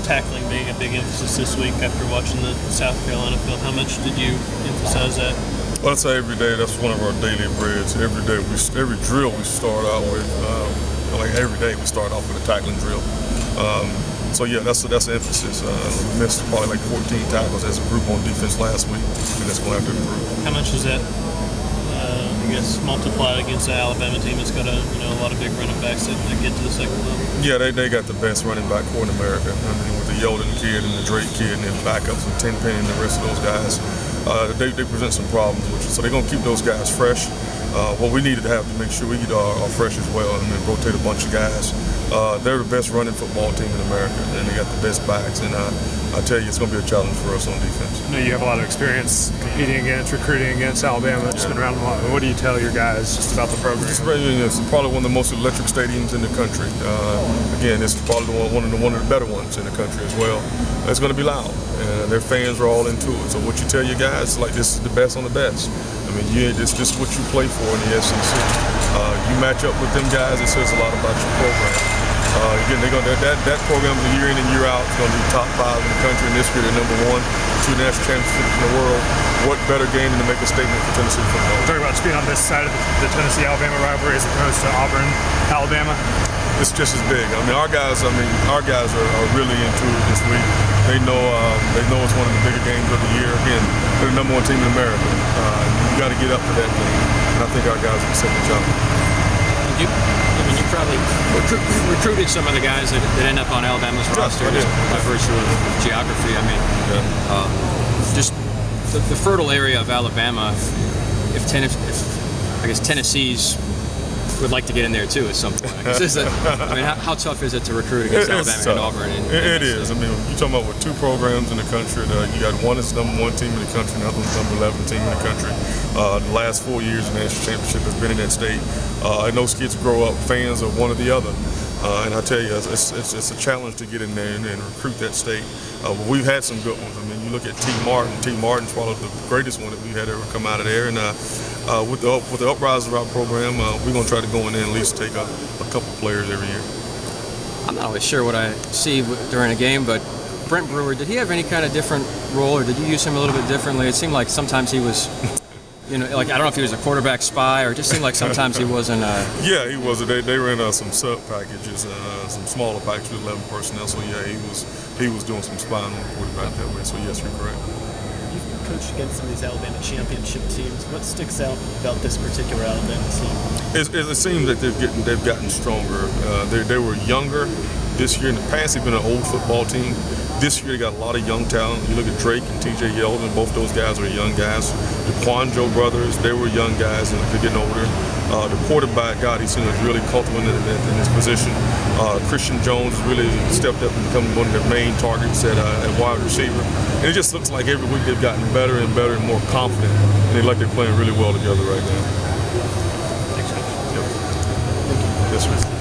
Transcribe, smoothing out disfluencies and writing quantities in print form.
tackling being a big emphasis this week after watching the South Carolina film. How much did you emphasize that? Well, I'd say every day. That's one of our daily breads. Every day, every drill we start out with, like every day we start off with a tackling drill. So yeah, that's the emphasis. We missed probably like 14 tackles as a group on defense last week, and that's going to have to improve. How much is that? I guess multiplied against the Alabama team that's got a lot of big running backs that get to the second level. Yeah, they got the best running back core in America. I mean, with the Yoden kid and the Drake kid and then backups with Thigpen and the rest of those guys, they present some problems with you. So they're going to keep those guys fresh. What we needed to have to make sure we are fresh as well and then rotate a bunch of guys. They're the best running football team in America, and they got the best backs. And I tell you, it's going to be a challenge for us on defense. I know you have a lot of experience competing against, recruiting against Alabama. Just been around a lot. What do you tell your guys just about the program? It's probably one of the most electric stadiums in the country. Again, it's probably one of the better ones in the country as well. It's going to be loud, and their fans are all into it. So what you tell your guys, like, this is the best on the best. I mean, it's just what you play for in the SEC. You match up with them guys, it says a lot about your program. Again, that program is year in and year out. It's going to be top 5 in the country, and this year they're #1, 2 national championships in the world. What better game than to make a statement for Tennessee football? Talking about being on this side of the Tennessee-Alabama rivalry as opposed to Auburn-Alabama. It's just as big. I mean, our guys are really into it this week. They know it's one of the bigger games of the year. Again, they're the #1 team in America. You got to get up for that game, and I think our guys will set the job. You probably recruited some of the guys that end up on Alabama's roster just by virtue of geography. I mean, just the fertile area of Alabama. If Tennessee's would like to get in there too at some point. How tough is it to recruit against Alabama and Auburn? It is. I mean, you're talking about with 2 programs in the country. You got one that's #1 team in the country, another one's #11 team in the country. The last 4 years, the national championship has been in that state. And those kids grow up fans of one or the other. And I tell you, it's a challenge to get in there and recruit that state. But we've had some good ones. I mean, you look at T. Martin. T. Martin's probably the greatest one that we had ever come out of there. And with the uprise of our program, we're going to try to go in there and at least take a couple players every year. I'm not always sure what I see during a game, but Brent Brewer, did he have any kind of different role, or did you use him a little bit differently? It seemed like sometimes he was, like I don't know if he was a quarterback spy, or it just seemed like sometimes he wasn't. Yeah, he was. They ran some sub packages, some smaller packages with 11 personnel. So yeah, he was doing some spying on the quarterback that way. So yes, you're correct. You've coached against some of these Alabama championship teams. What sticks out about this particular Alabama team? It seems that they've gotten stronger. They were younger this year. In the past, they've been an old football team. This year, they got a lot of young talent. You look at Drake and T.J. Yeldon, both those guys are young guys. The Quanjo brothers, they were young guys and they're getting older. The quarterback, God, he seems really comfortable in his position. Christian Jones has really stepped up and become one of their main targets at wide receiver. And it just looks like every week they've gotten better and better and more confident. And they look like they're playing really well together right now. Thanks, Coach. Yep. Yes, sir.